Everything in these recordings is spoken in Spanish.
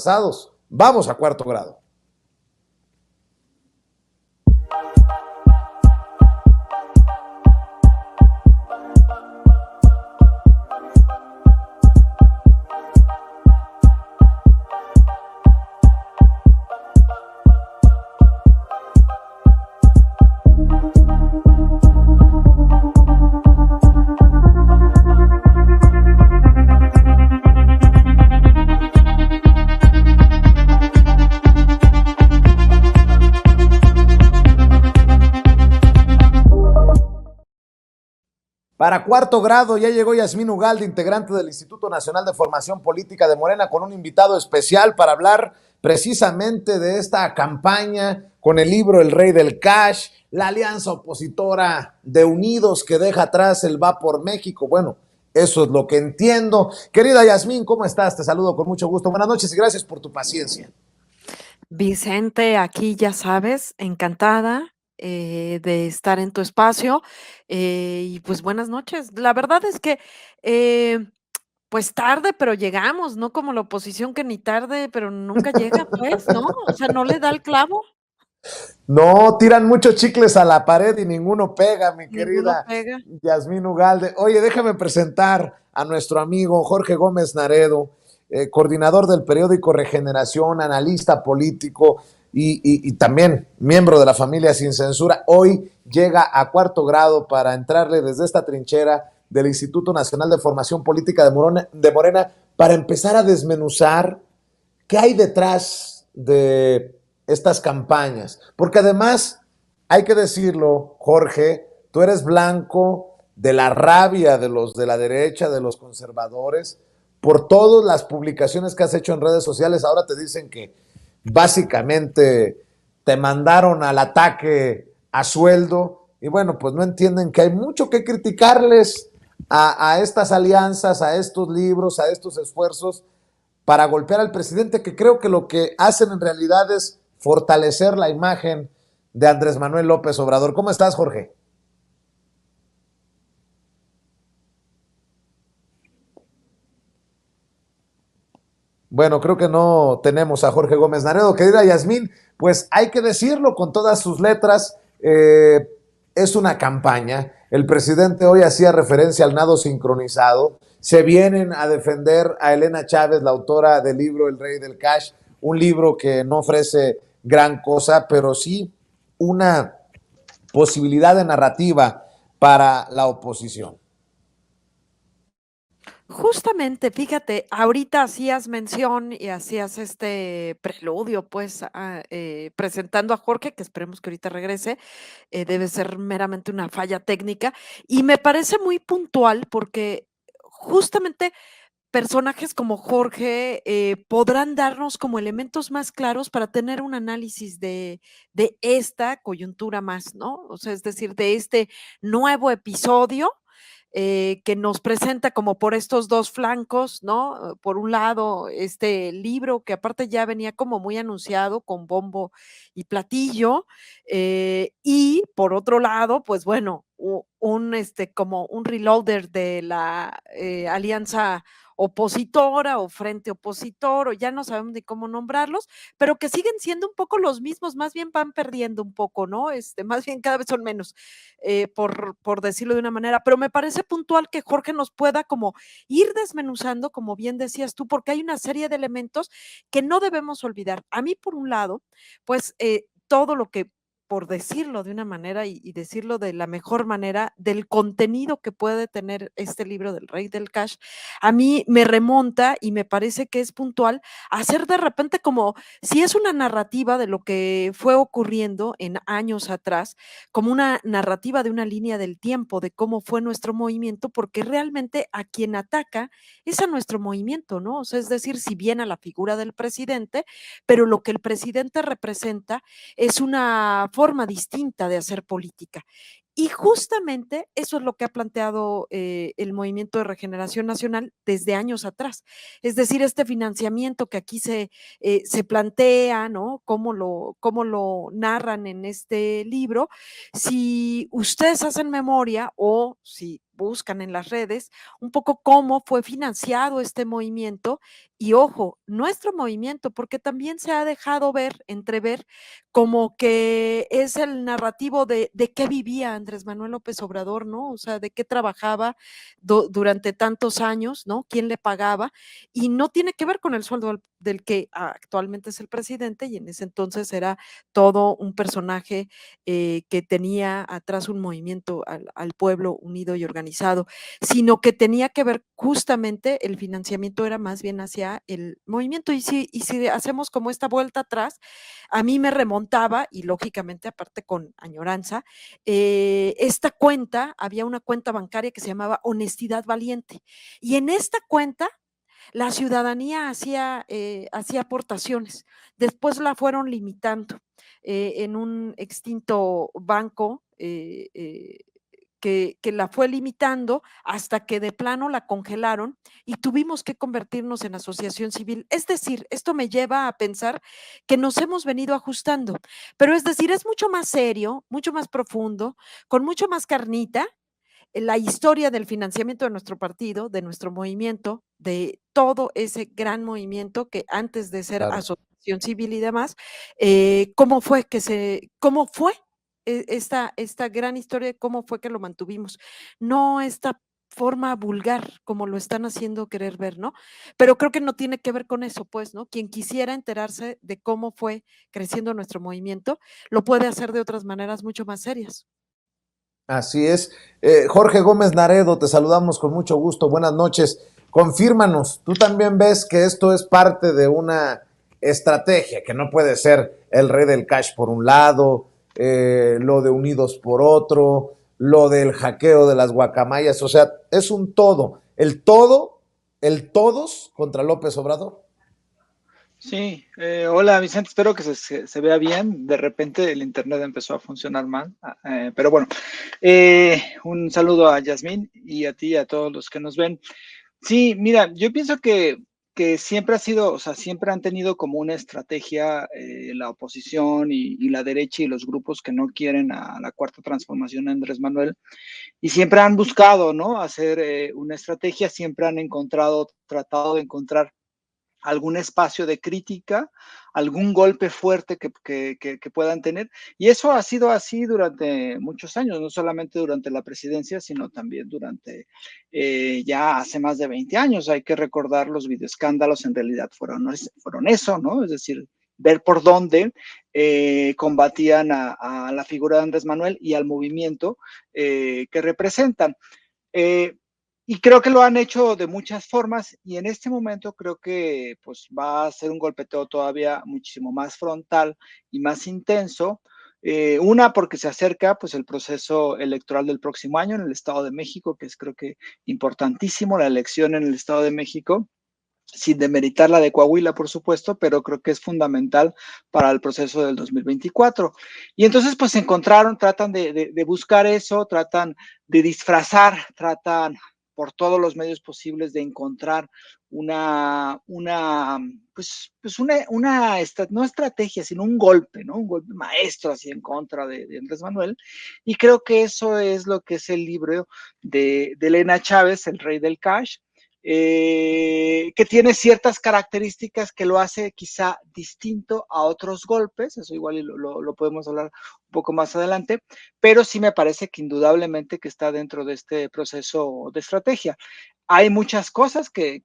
pasados. Vamos a cuarto grado. Para cuarto grado ya llegó Yasmín Ugalde, integrante del Instituto Nacional de Formación Política de Morena, con un invitado especial para hablar precisamente de esta campaña con el libro El Rey del Cash, la alianza opositora de Unidos que deja atrás el Va por México. Bueno, eso es lo que entiendo. Querida Yasmín, ¿cómo estás? Te saludo con mucho gusto. Buenas noches y gracias por tu paciencia. Vicente, aquí ya sabes, encantada de estar en tu espacio y pues buenas noches. La verdad es que pues tarde, pero llegamos, no como la oposición que ni tarde, pero nunca llega, pues, ¿no? O sea, no le da el clavo, No, tiran muchos chicles a la pared y ninguno pega, mi ninguno querida pega. Yasmín Ugalde. Oye, déjame presentar a nuestro amigo Jorge Gómez Naredo, coordinador del periódico Regeneración, analista político y también miembro de la familia Sin Censura. Hoy llega a cuarto grado para entrarle desde esta trinchera del Instituto Nacional de Formación Política de Morena para empezar a desmenuzar qué hay detrás de estas campañas. Porque además, hay que decirlo, Jorge, tú eres blanco de la rabia de los de la derecha, de los conservadores, por todas las publicaciones que has hecho en redes sociales. Ahora te dicen que básicamente te mandaron al ataque a sueldo y bueno, pues no entienden que hay mucho que criticarles a estas alianzas, a estos libros, a estos esfuerzos para golpear al presidente, que creo que lo que hacen en realidad es fortalecer la imagen de Andrés Manuel López Obrador. ¿Cómo estás, Jorge? Bueno, creo que no tenemos a Jorge Gómez Naredo. Querida Yasmín, pues hay que decirlo con todas sus letras, es una campaña. El presidente hoy hacía referencia al nado sincronizado. Se vienen a defender a Elena Chávez, la autora del libro El Rey del Cash, un libro que no ofrece gran cosa, pero sí una posibilidad de narrativa para la oposición. Justamente, fíjate, ahorita hacías mención y hacías este preludio, pues, presentando a Jorge, que esperemos que ahorita regrese, debe ser meramente una falla técnica, y me parece muy puntual porque justamente personajes como Jorge podrán darnos como elementos más claros para tener un análisis de esta coyuntura más, ¿no? O sea, es decir, de este nuevo episodio que nos presenta como por estos dos flancos, ¿no? Por un lado, este libro que aparte ya venía como muy anunciado con bombo y platillo, y por otro lado, pues bueno, como un reloader de la alianza opositora o frente opositor, o ya no sabemos ni cómo nombrarlos, pero que siguen siendo un poco los mismos, más bien van perdiendo un poco, ¿no? Más bien cada vez son menos, por decirlo de una manera, pero me parece puntual que Jorge nos pueda como ir desmenuzando, como bien decías tú, porque hay una serie de elementos que no debemos olvidar. A mí, por un lado, pues todo lo que por decirlo de una manera y decirlo de la mejor manera, del contenido que puede tener este libro del Rey del Cash, a mí me remonta y me parece que es puntual hacer de repente como si es una narrativa de lo que fue ocurriendo en años atrás, como una narrativa de una línea del tiempo, de cómo fue nuestro movimiento, porque realmente a quien ataca es a nuestro movimiento, ¿no? O sea, es decir, si bien a la figura del presidente, pero lo que el presidente representa es una forma distinta de hacer política. Y justamente eso es lo que ha planteado el Movimiento de Regeneración Nacional desde años atrás. Es decir, este financiamiento que aquí se plantea, ¿no? Cómo lo narran en este libro. Si ustedes hacen memoria o si buscan en las redes, un poco cómo fue financiado este movimiento y ojo, nuestro movimiento, porque también se ha dejado ver, entrever, como que es el narrativo de qué vivía Andrés Manuel López Obrador, ¿no? O sea, de qué trabajaba durante tantos años, ¿no? ¿Quién le pagaba? Y no tiene que ver con el sueldo del que actualmente es el presidente y en ese entonces era todo un personaje que tenía atrás un movimiento al pueblo unido y organizado, sino que tenía que ver justamente el financiamiento era más bien hacia el movimiento. Y si hacemos como esta vuelta atrás, a mí me remontaba, y lógicamente aparte con añoranza, esta cuenta, había una cuenta bancaria que se llamaba Honestidad Valiente. Y en esta cuenta la ciudadanía hacía aportaciones. Después la fueron limitando en un extinto banco que la fue limitando hasta que de plano la congelaron y tuvimos que convertirnos en asociación civil. Es decir, esto me lleva a pensar que nos hemos venido ajustando, pero es decir, es mucho más serio, mucho más profundo, con mucho más carnita la historia del financiamiento de nuestro partido, de nuestro movimiento, de todo ese gran movimiento que antes de ser Claro. asociación civil y demás, cómo fue esta gran historia de cómo fue que lo mantuvimos. No esta forma vulgar como lo están haciendo querer ver, ¿no? Pero creo que no tiene que ver con eso, pues, ¿no? Quien quisiera enterarse de cómo fue creciendo nuestro movimiento, lo puede hacer de otras maneras mucho más serias. Así es. Jorge Gómez Naredo, te saludamos con mucho gusto. Buenas noches. Confírmanos, ¿tú también ves que esto es parte de una estrategia, que no puede ser el rey del cash por un lado, lo de Unidos por otro, lo del hackeo de las guacamayas? O sea, es un todo, el todos contra López Obrador. Sí, hola Vicente, espero que se vea bien. De repente el internet empezó a funcionar mal, pero bueno, un saludo a Yasmín y a ti y a todos los que nos ven. Sí, mira, yo pienso que siempre ha sido, o sea, siempre han tenido como una estrategia la oposición y la derecha y los grupos que no quieren a la cuarta transformación de Andrés Manuel, y siempre han buscado, ¿no? Hacer una estrategia, siempre han encontrado, tratado de encontrar algún espacio de crítica, algún golpe fuerte que puedan tener. Y eso ha sido así durante muchos años, no solamente durante la presidencia, sino también durante ya hace más de 20 años. Hay que recordar los videoescándalos, en realidad fueron eso, ¿no? Es decir, ver por dónde combatían a la figura de Andrés Manuel y al movimiento que representan. Eh, y creo que lo han hecho de muchas formas y en este momento creo que pues va a ser un golpeteo todavía muchísimo más frontal y más intenso. Una, porque se acerca pues el proceso electoral del próximo año en el Estado de México, que es creo que importantísimo, la elección en el Estado de México, sin demeritar la de Coahuila, por supuesto, pero creo que es fundamental para el proceso del 2024. Y entonces, pues tratan de buscar eso, tratan de disfrazar, tratan por todos los medios posibles de encontrar no estrategia, sino un golpe, ¿no? Un golpe maestro así en contra de Andrés Manuel. Y creo que eso es lo que es el libro de Elena Chávez, El Rey del Cash, que tiene ciertas características que lo hace quizá distinto a otros golpes, eso igual lo podemos hablar un poco más adelante, pero sí me parece que indudablemente que está dentro de este proceso de estrategia. Hay muchas cosas que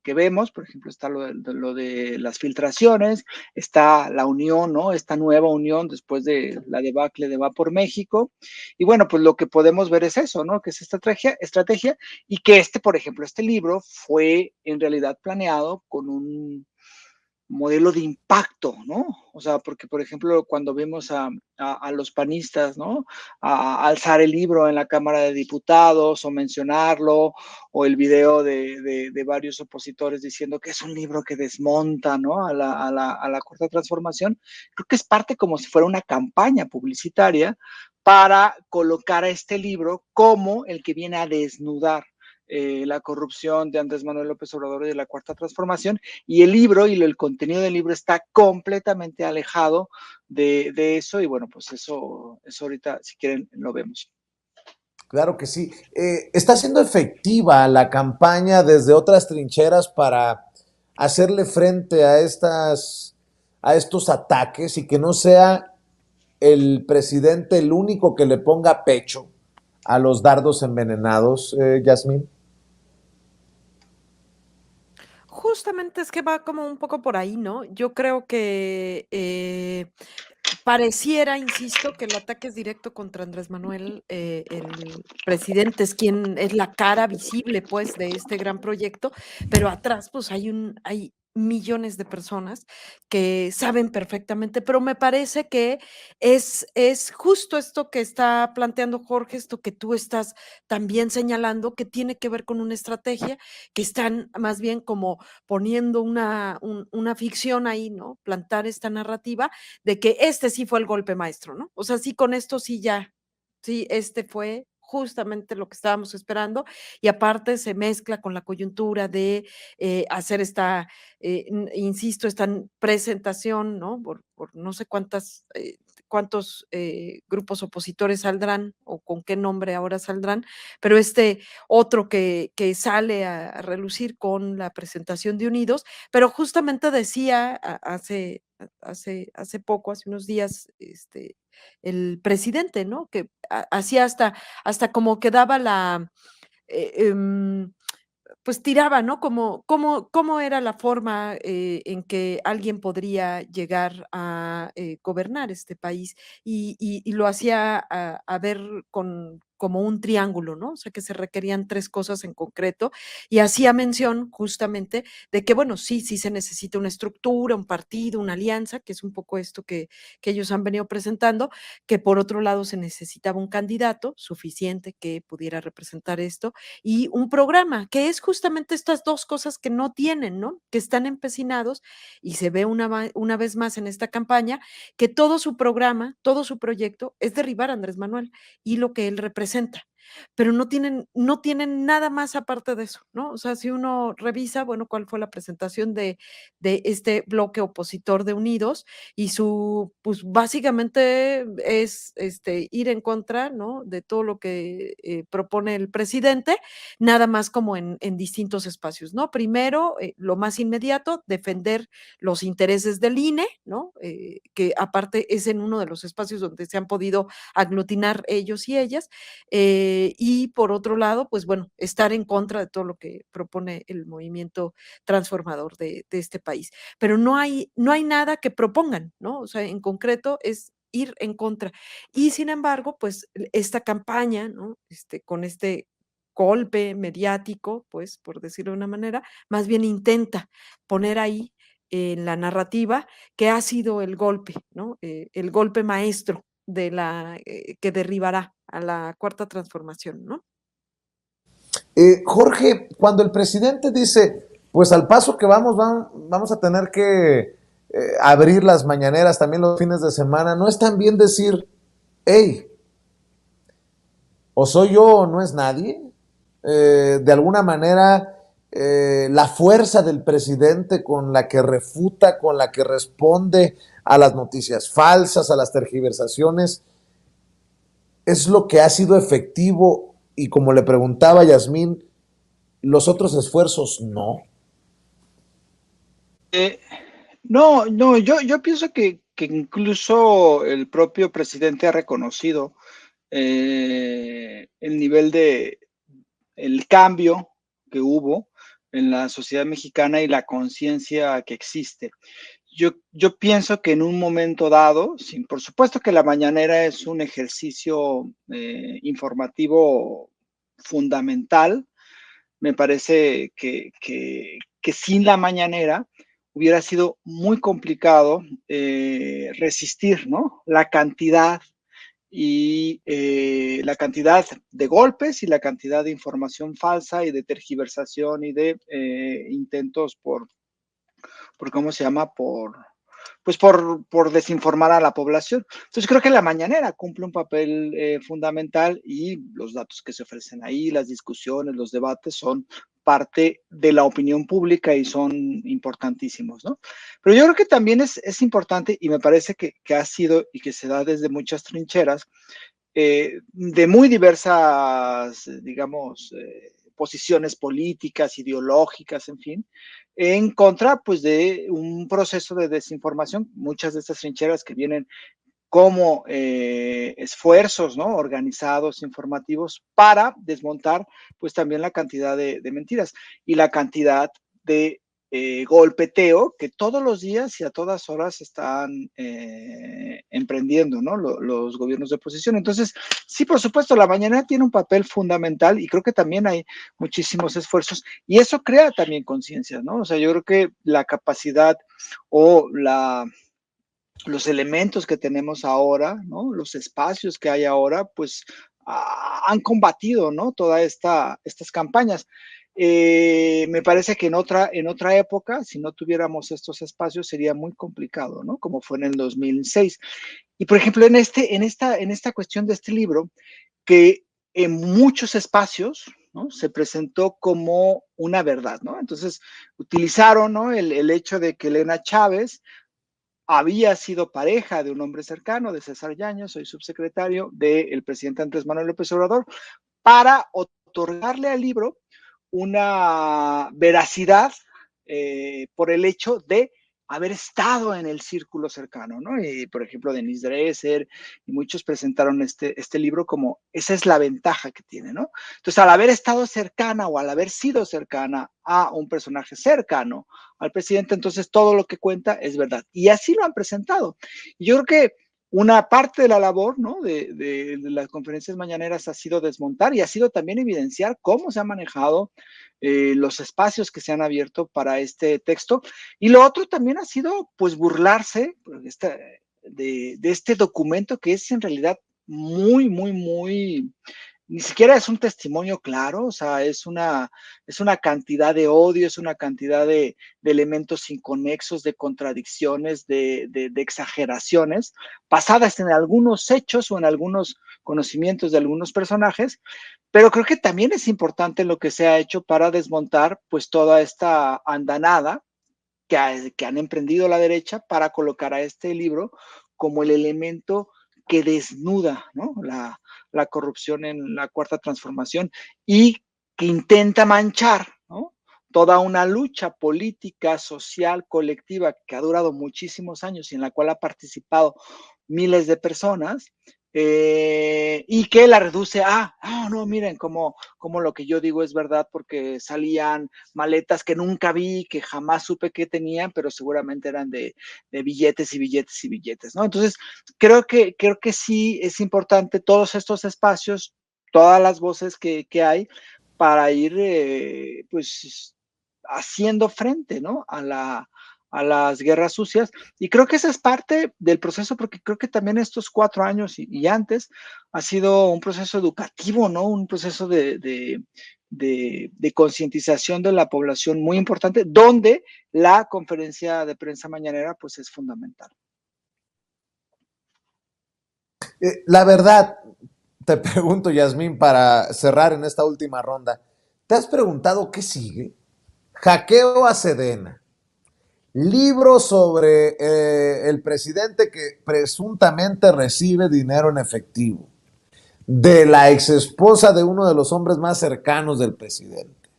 vemos, por ejemplo, está lo de las filtraciones, está la unión, ¿no? Esta nueva unión después de la debacle de Va por México. Y bueno, pues lo que podemos ver es eso, ¿no? Que es estrategia y que por ejemplo, este libro fue en realidad planeado con un modelo de impacto, ¿no? O sea, porque, por ejemplo, cuando vimos a los panistas, ¿no? A alzar el libro en la Cámara de Diputados o mencionarlo, o el video de varios opositores diciendo que es un libro que desmonta, ¿no? A la Cuarta Transformación, creo que es parte como si fuera una campaña publicitaria para colocar a este libro como el que viene a desnudar la corrupción de Andrés Manuel López Obrador y de la Cuarta Transformación, y el libro y el contenido del libro está completamente alejado de eso, y bueno, pues eso ahorita, si quieren, lo vemos. Claro que sí. ¿Está siendo efectiva la campaña desde otras trincheras para hacerle frente a estos ataques y que no sea el presidente el único que le ponga pecho a los dardos envenenados, Yasmín? Justamente es que va como un poco por ahí, ¿no? Yo creo que pareciera, insisto, que el ataque es directo contra Andrés Manuel, el presidente es quien es la cara visible, pues, de este gran proyecto, pero atrás, pues, hay millones de personas que saben perfectamente, pero me parece que es justo esto que está planteando Jorge, esto que tú estás también señalando, que tiene que ver con una estrategia, que están más bien como poniendo una ficción ahí, ¿no? Plantar esta narrativa de que este sí fue el golpe maestro, ¿no? O sea, sí, con esto sí ya, sí, este fue justamente lo que estábamos esperando y aparte se mezcla con la coyuntura de hacer esta, insisto, esta presentación, ¿no? Por no sé cuántos grupos opositores saldrán o con qué nombre ahora saldrán, pero este otro que sale a relucir con la presentación de Unidos, pero justamente decía hace poco, hace unos días, el presidente, ¿no? Que hacía hasta como que daba eh, em, pues tiraba, ¿no? Como cómo era la forma, en que alguien podría llegar a, gobernar este país, y lo hacía a ver como un triángulo, ¿no? O sea, que se requerían 3 cosas en concreto, y hacía mención justamente de que, bueno, sí se necesita una estructura, un partido, una alianza, que es un poco esto que ellos han venido presentando, que por otro lado se necesitaba un candidato suficiente que pudiera representar esto, y un programa, que es justamente estas 2 cosas que no tienen, ¿no? Que están empecinados y se ve una vez más en esta campaña que todo su programa, todo su proyecto es derribar a Andrés Manuel y lo que él representa, pero no tienen nada más aparte de eso, ¿no? O sea, si uno revisa, bueno, cuál fue la presentación de este bloque opositor de Unidos y pues básicamente es ir en contra, ¿no? De todo lo que propone el presidente, nada más como en distintos espacios, ¿no? Primero, lo más inmediato, defender los intereses del INE, ¿no? Que aparte es en uno de los espacios donde se han podido aglutinar ellos y ellas, y por otro lado, pues bueno, estar en contra de todo lo que propone el movimiento transformador de este país. Pero no hay nada que propongan, ¿no? O sea, en concreto es ir en contra. Y sin embargo, pues esta campaña, ¿no? Con este golpe mediático, pues, por decirlo de una manera, más bien intenta poner ahí en la narrativa que ha sido el golpe, ¿no? El golpe maestro que derribará a la cuarta transformación, ¿no? Jorge, cuando el presidente dice, pues al paso que vamos a tener que abrir las mañaneras también los fines de semana, no es tan bien decir, hey, o soy yo o no es nadie. De alguna manera, la fuerza del presidente con la que refuta, con la que responde a las noticias falsas, a las tergiversaciones, es lo que ha sido efectivo y como le preguntaba Yasmín, los otros esfuerzos no. Eh, no, yo pienso que incluso el propio presidente ha reconocido el nivel el cambio que hubo en la sociedad mexicana y la conciencia que existe. Yo pienso que en un momento dado, sí, por supuesto que la mañanera es un ejercicio informativo fundamental, me parece que sin la mañanera hubiera sido muy complicado resistir, ¿no? La cantidad de golpes y la cantidad de información falsa y de tergiversación y de intentos por ¿cómo se llama? Por desinformar a la población. Entonces creo que la mañanera cumple un papel fundamental y los datos que se ofrecen ahí, las discusiones, los debates son parte de la opinión pública y son importantísimos, ¿no? Pero yo creo que también es importante y me parece que ha sido y que se da desde muchas trincheras de muy diversas, digamos, posiciones políticas, ideológicas, en fin, en contra, pues, de un proceso de desinformación. Muchas de estas trincheras que vienen como esfuerzos, ¿no? Organizados, informativos, para desmontar, pues, también la cantidad de mentiras y la cantidad de golpeteo que todos los días y a todas horas están emprendiendo, ¿no? Los gobiernos de oposición. Entonces, sí, por supuesto, la mañana tiene un papel fundamental y creo que también hay muchísimos esfuerzos y eso crea también conciencia, ¿no? O sea, yo creo que la capacidad o los elementos que tenemos ahora, ¿no? Los espacios que hay ahora, pues han combatido, ¿no? Todas estas campañas. Me parece que en otra época, si no tuviéramos estos espacios, sería muy complicado, ¿no? Como fue en el 2006. Y por ejemplo, en esta cuestión de este libro, que en muchos espacios, ¿no? Se presentó como una verdad, ¿no? Entonces, utilizaron, ¿no? El hecho de que Elena Chávez había sido pareja de un hombre cercano, de César Yáñez, soy subsecretario del presidente Andrés Manuel López Obrador, para otorgarle al libro una veracidad por el hecho de haber estado en el círculo cercano, ¿no? Y, por ejemplo, Denise Dresser y muchos presentaron este libro como esa es la ventaja que tiene, ¿no? Entonces, al haber estado cercana o al haber sido cercana a un personaje cercano al presidente, entonces todo lo que cuenta es verdad. Y así lo han presentado. Y yo creo que una parte de la labor, ¿no? de las conferencias mañaneras ha sido desmontar y ha sido también evidenciar cómo se han manejado los espacios que se han abierto para este texto. Y lo otro también ha sido, pues, burlarse de este documento que es en realidad muy, muy, muy, ni siquiera es un testimonio claro, o sea, es una cantidad de odio, es una cantidad de elementos inconexos, de contradicciones, de exageraciones, basadas en algunos hechos o en algunos conocimientos de algunos personajes, pero creo que también es importante lo que se ha hecho para desmontar pues toda esta andanada que han emprendido la derecha para colocar a este libro como el elemento que desnuda, ¿no? la corrupción en la cuarta transformación y que intenta manchar, ¿no? Toda una lucha política, social, colectiva que ha durado muchísimos años y en la cual ha participado miles de personas, y que la reduce a, no, miren, como lo que yo digo es verdad porque salían maletas que nunca vi, que jamás supe que tenían, pero seguramente eran de billetes y billetes y billetes, ¿no? Entonces, creo que sí es importante todos estos espacios, todas las voces que hay para ir, pues, haciendo frente, ¿no? A las guerras sucias. Y creo que esa es parte del proceso, porque creo que también estos 4 años y antes ha sido un proceso educativo, ¿no? Un proceso de concientización de la población muy importante, donde la conferencia de prensa mañanera, pues, es fundamental. La verdad, te pregunto, Yasmín, para cerrar en esta última ronda, ¿te has preguntado qué sigue? Hackeo a Sedena, libro sobre el presidente que presuntamente recibe dinero en efectivo, de la exesposa de uno de los hombres más cercanos del presidente,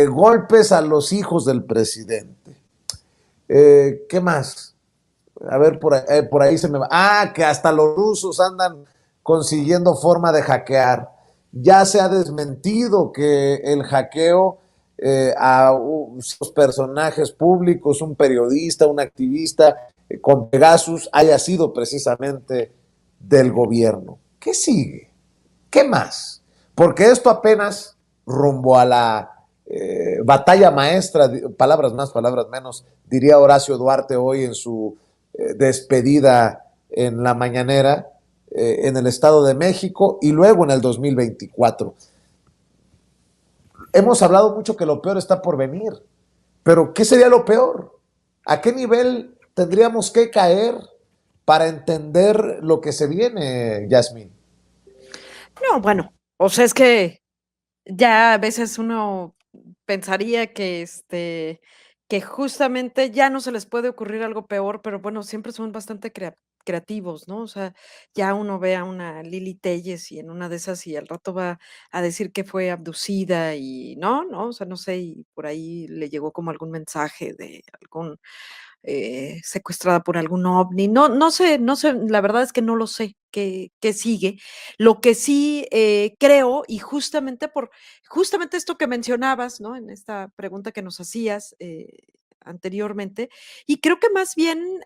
golpes a los hijos del presidente. ¿Qué más? A ver, por ahí se me va. Ah, que hasta los rusos andan consiguiendo forma de hackear. Ya se ha desmentido que el hackeo a sus personajes públicos, un periodista, un activista con Pegasus, haya sido precisamente del gobierno. ¿Qué sigue? ¿Qué más? Porque esto apenas rumbo a la batalla maestra, palabras más, palabras menos, diría Horacio Duarte hoy en su despedida en la mañanera, en el Estado de México y luego en el 2024. Hemos hablado mucho que lo peor está por venir, pero ¿qué sería lo peor? ¿A qué nivel tendríamos que caer para entender lo que se viene, Yasmín? No, bueno, o sea, es que ya a veces uno pensaría que, que justamente ya no se les puede ocurrir algo peor, pero bueno, siempre son bastante creativos, ¿no? O sea, ya uno ve a una Lili Téllez y en una de esas y al rato va a decir que fue abducida y no, o sea, no sé, y por ahí le llegó como algún mensaje de algún secuestrada por algún ovni. No sé, la verdad es que no lo sé qué sigue. Lo que sí creo, y justamente esto que mencionabas, ¿no? En esta pregunta que nos hacías anteriormente, y creo que más bien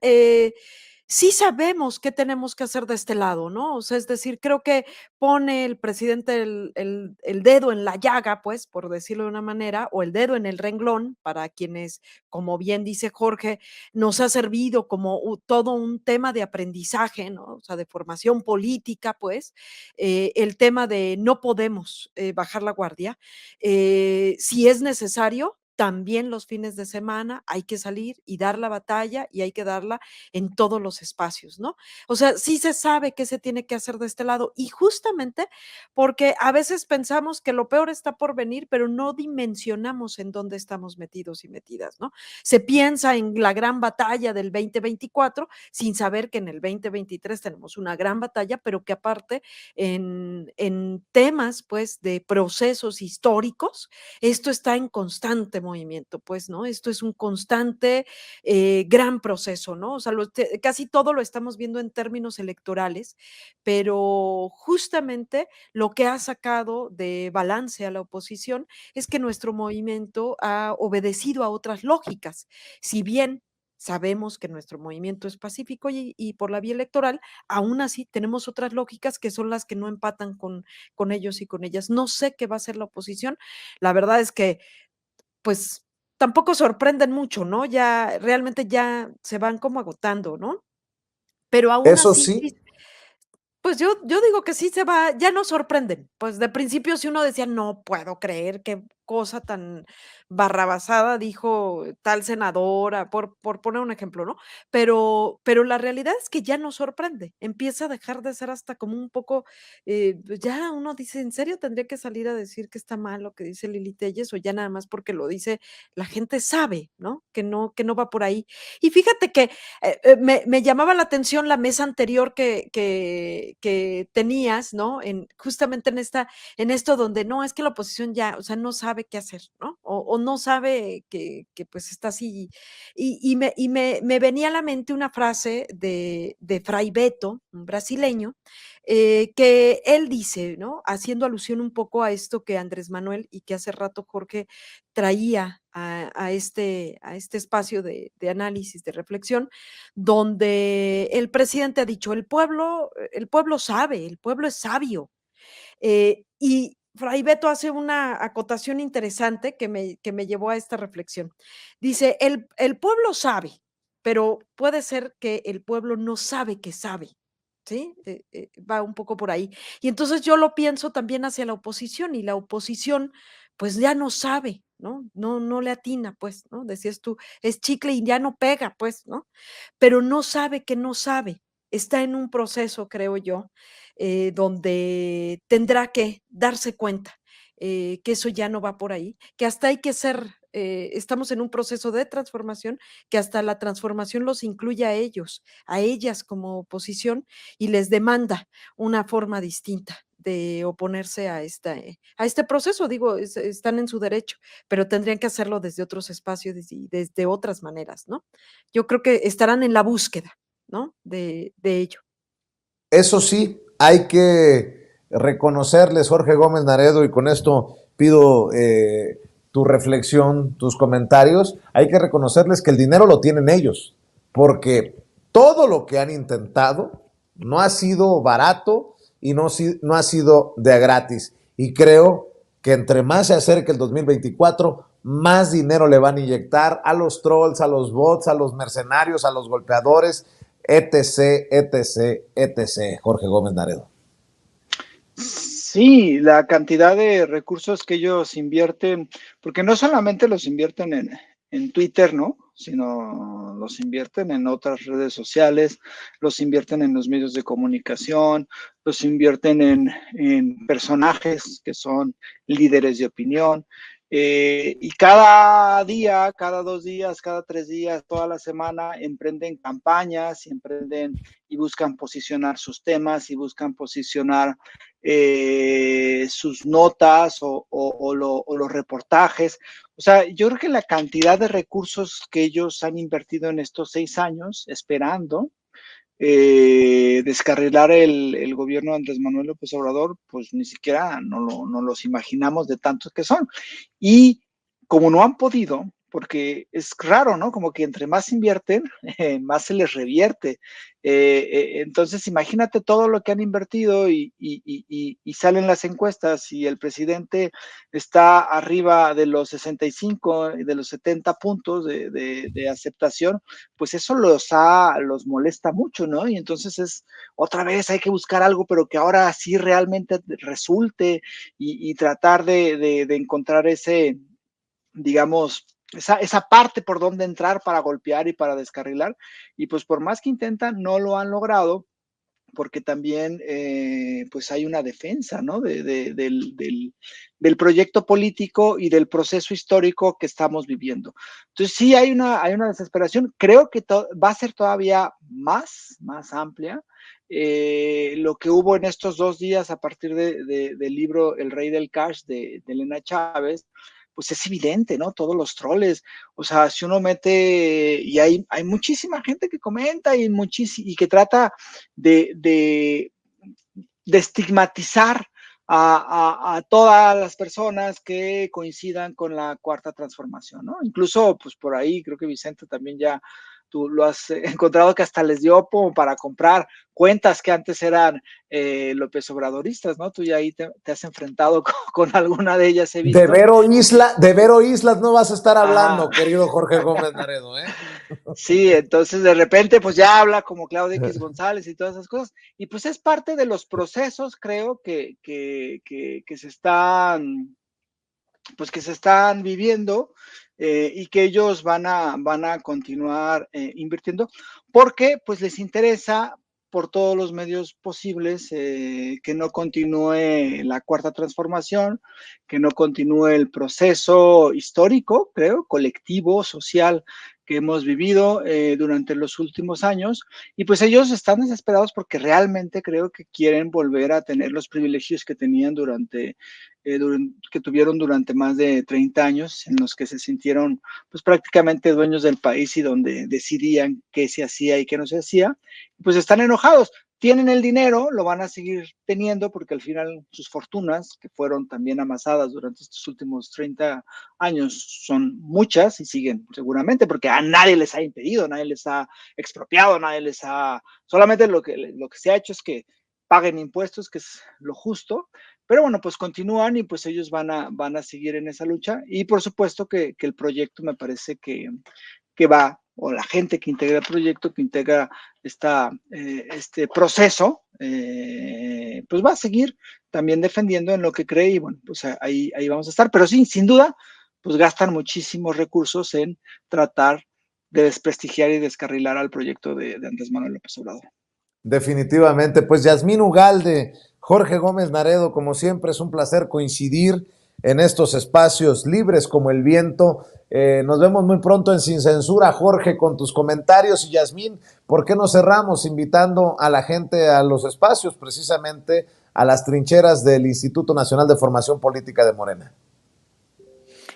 sí sabemos qué tenemos que hacer de este lado, ¿no? O sea, es decir, creo que pone el presidente el dedo en la llaga, pues, por decirlo de una manera, o el dedo en el renglón, para quienes, como bien dice Jorge, nos ha servido como todo un tema de aprendizaje, ¿no? O sea, de formación política, pues, el tema de no podemos bajar la guardia. Si es necesario, también los fines de semana hay que salir y dar la batalla y hay que darla en todos los espacios, ¿no? O sea, sí se sabe qué se tiene que hacer de este lado y justamente porque a veces pensamos que lo peor está por venir, pero no dimensionamos en dónde estamos metidos y metidas, ¿no? Se piensa en la gran batalla del 2024 sin saber que en el 2023 tenemos una gran batalla, pero que aparte en temas pues de procesos históricos, esto está en constante movimiento, pues, ¿no? Esto es un constante gran proceso, ¿no? O sea, casi todo lo estamos viendo en términos electorales, pero justamente lo que ha sacado de balance a la oposición es que nuestro movimiento ha obedecido a otras lógicas. Si bien sabemos que nuestro movimiento es pacífico y por la vía electoral, aún así tenemos otras lógicas que son las que no empatan con ellos y con ellas. No sé qué va a hacer la oposición. La verdad es que, pues, tampoco sorprenden mucho, ¿no? Ya realmente ya se van como agotando, ¿no? Pero aún Eso así, sí, sí, pues yo digo que sí se va, ya no sorprenden. Pues de principio si uno decía: "No puedo creer qué cosa tan barrabasada dijo tal senadora", por poner un ejemplo, ¿no? Pero la realidad es que ya no sorprende, empieza a dejar de ser hasta como un poco, pues ya uno dice: "¿En serio tendría que salir a decir que está mal lo que dice Lili Téllez?", o ya nada más porque lo dice la gente sabe, ¿no? Que no va por ahí. Y fíjate que me llamaba la atención la mesa anterior que tenías, ¿no? Justamente en esto donde no, es que la oposición ya, o sea, no sabe qué hacer, ¿no? O no sabe que pues está así. Me venía a la mente una frase de Fray Beto, un brasileño, que él dice, ¿no? Haciendo alusión un poco a esto que Andrés Manuel y que hace rato Jorge traía a este espacio de análisis, de reflexión, donde el presidente ha dicho, el pueblo sabe, el pueblo es sabio. Y Fray Beto hace una acotación interesante que me llevó a esta reflexión. Dice, el pueblo sabe, pero puede ser que el pueblo no sabe que sabe. ¿Sí? Va un poco por ahí. Y entonces yo lo pienso también hacia la oposición y la oposición pues ya no sabe, ¿no? No le atina, pues, ¿no? Decías tú, es chicle y ya no pega, pues, ¿no? Pero no sabe que no sabe. Está en un proceso, creo yo, donde tendrá que darse cuenta que eso ya no va por ahí, que hasta hay que ser, estamos en un proceso de transformación, que hasta la transformación los incluye a ellos, a ellas como oposición, y les demanda una forma distinta de oponerse a este proceso. Digo, están en su derecho, pero tendrían que hacerlo desde otros espacios y desde otras maneras, ¿no? Yo creo que estarán en la búsqueda, ¿no? De ello. eso sí, hay que reconocerles, Jorge Gómez Naredo, y con esto pido tu reflexión, tus comentarios, hay que reconocerles que el dinero lo tienen ellos, porque todo lo que han intentado no ha sido barato y no ha sido de a gratis. Y creo que entre más se acerque el 2024, más dinero le van a inyectar a los trolls, a los bots, a los mercenarios, a los golpeadores, etc, etc, etc. Jorge Gómez Naredo. Sí, la cantidad de recursos que ellos invierten, porque no solamente los invierten en Twitter, ¿no? sino los invierten en otras redes sociales, los invierten en los medios de comunicación, los invierten en personajes que son líderes de opinión. Y cada día, cada 2 días, cada 3 días, toda la semana, emprenden campañas y buscan posicionar sus temas y buscan posicionar sus notas o los reportajes. O sea, yo creo que la cantidad de recursos que ellos han invertido en estos 6 años esperando descarrilar el gobierno de Andrés Manuel López Obrador, pues ni siquiera no los imaginamos de tantos que son. Y como no han podido, porque es raro, ¿no? Como que entre más invierten, más se les revierte. Entonces, imagínate todo lo que han invertido y salen las encuestas y el presidente está arriba de los 65, de los 70 puntos de aceptación, pues eso los molesta mucho, ¿no? Y entonces otra vez hay que buscar algo, pero que ahora sí realmente resulte y tratar de encontrar digamos, esa parte por donde entrar para golpear y para descarrilar. Y pues por más que intentan, no lo han logrado, porque también pues hay una defensa, ¿no? Del proyecto político y del proceso histórico que estamos viviendo. Entonces sí hay una desesperación. Creo que va a ser todavía más amplia. Lo que hubo en estos 2 días a partir del libro El Rey del Cash de Elena Chávez, pues es evidente, ¿no? Todos los troles. O sea, si uno mete, y hay muchísima gente que comenta y que trata de estigmatizar a todas las personas que coincidan con la cuarta transformación, ¿no? Incluso, pues por ahí, creo que Vicente también ya tú lo has encontrado que hasta les dio como para comprar cuentas que antes eran López Obradoristas, ¿no? Tú ya ahí te has enfrentado con alguna de ellas, he visto. De Vero Islas no vas a estar hablando, Ajá. querido Jorge Gómez Naredo, ¿eh? Sí, entonces de repente pues ya habla como Claudia X González y todas esas cosas, y pues es parte de los procesos, creo, que se están, pues que se están viviendo y que ellos van a continuar invirtiendo, porque pues les interesa por todos los medios posibles que no continúe la cuarta transformación, que no continúe el proceso histórico, creo, colectivo, social que hemos vivido durante los últimos años, y pues ellos están desesperados porque realmente creo que quieren volver a tener los privilegios que tenían que tuvieron durante más de 30 años, en los que se sintieron pues prácticamente dueños del país y donde decidían qué se hacía y qué no se hacía. Pues están enojados, tienen el dinero, lo van a seguir teniendo porque al final sus fortunas, que fueron también amasadas durante estos últimos 30 años, son muchas y siguen seguramente porque a nadie les ha impedido, nadie les ha expropiado, solamente lo que se ha hecho es que paguen impuestos, que es lo justo, pero bueno, pues continúan y pues ellos van a seguir en esa lucha, y por supuesto que el proyecto me parece que va, o la gente que integra el proyecto, que integra este proceso, pues va a seguir también defendiendo en lo que cree, y bueno, pues ahí vamos a estar, pero sí, sin duda, pues gastan muchísimos recursos en tratar de desprestigiar y descarrilar al proyecto de Andrés Manuel López Obrador. Definitivamente. Pues Yasmín Ugalde, Jorge Gómez Naredo, como siempre es un placer coincidir en estos espacios libres como el viento. Nos vemos muy pronto en Sin Censura, Jorge, con tus comentarios. Y Yasmín, ¿por qué no cerramos invitando a la gente a los espacios, precisamente a las trincheras del Instituto Nacional de Formación Política de Morena?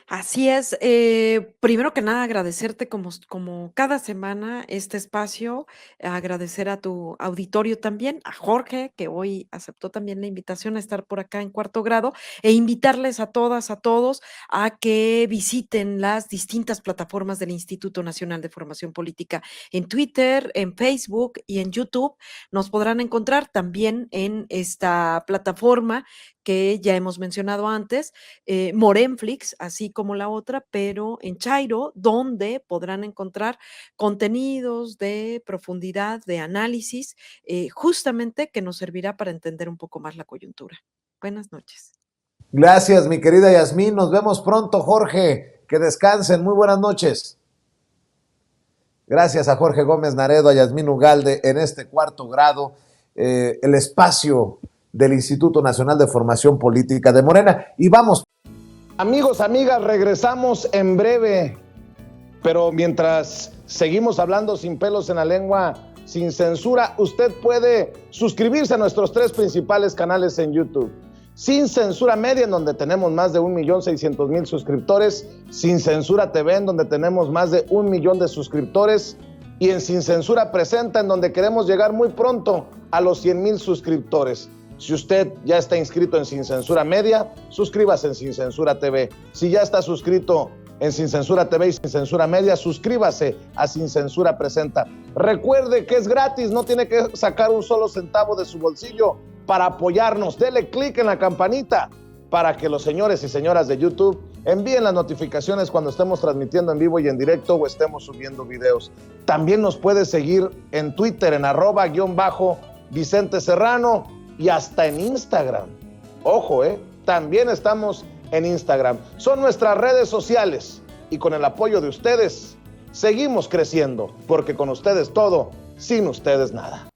Así es. Primero que nada, agradecerte como cada semana este espacio, agradecer a tu auditorio también, a Jorge, que hoy aceptó también la invitación a estar por acá en Cuarto Grado, e invitarles a todas, a todos, a que visiten las distintas plataformas del Instituto Nacional de Formación Política en Twitter, en Facebook y en YouTube. Nos podrán encontrar también en esta plataforma que ya hemos mencionado antes, Morenflix, así como la otra, pero en Chairo, donde podrán encontrar contenidos de profundidad, de análisis, justamente que nos servirá para entender un poco más la coyuntura. Buenas noches. Gracias, mi querida Yasmín. Nos vemos pronto, Jorge. Que descansen. Muy buenas noches. Gracias a Jorge Gómez Naredo, a Yasmín Ugalde en este cuarto grado, el espacio del Instituto Nacional de Formación Política de Morena. Y vamos. Amigos, amigas, regresamos en breve, pero mientras seguimos hablando sin pelos en la lengua, sin censura, usted puede suscribirse a nuestros 3 principales canales en YouTube. Sin Censura Media, en donde tenemos más de 1,600,000 suscriptores, Sin Censura TV, en donde tenemos más de 1 millón de suscriptores, y en Sin Censura Presenta, en donde queremos llegar muy pronto a los 100,000 suscriptores. Si usted ya está inscrito en Sin Censura Media, suscríbase en Sin Censura TV. Si ya está suscrito en Sin Censura TV y Sin Censura Media, suscríbase a Sin Censura Presenta. Recuerde que es gratis, no tiene que sacar un solo centavo de su bolsillo para apoyarnos. Dele clic en la campanita para que los señores y señoras de YouTube envíen las notificaciones cuando estemos transmitiendo en vivo y en directo o estemos subiendo videos. También nos puede seguir en Twitter en @Vicente Serrano y hasta en Instagram. Ojo, también estamos en Instagram. Son nuestras redes sociales y con el apoyo de ustedes seguimos creciendo, porque con ustedes todo, sin ustedes nada.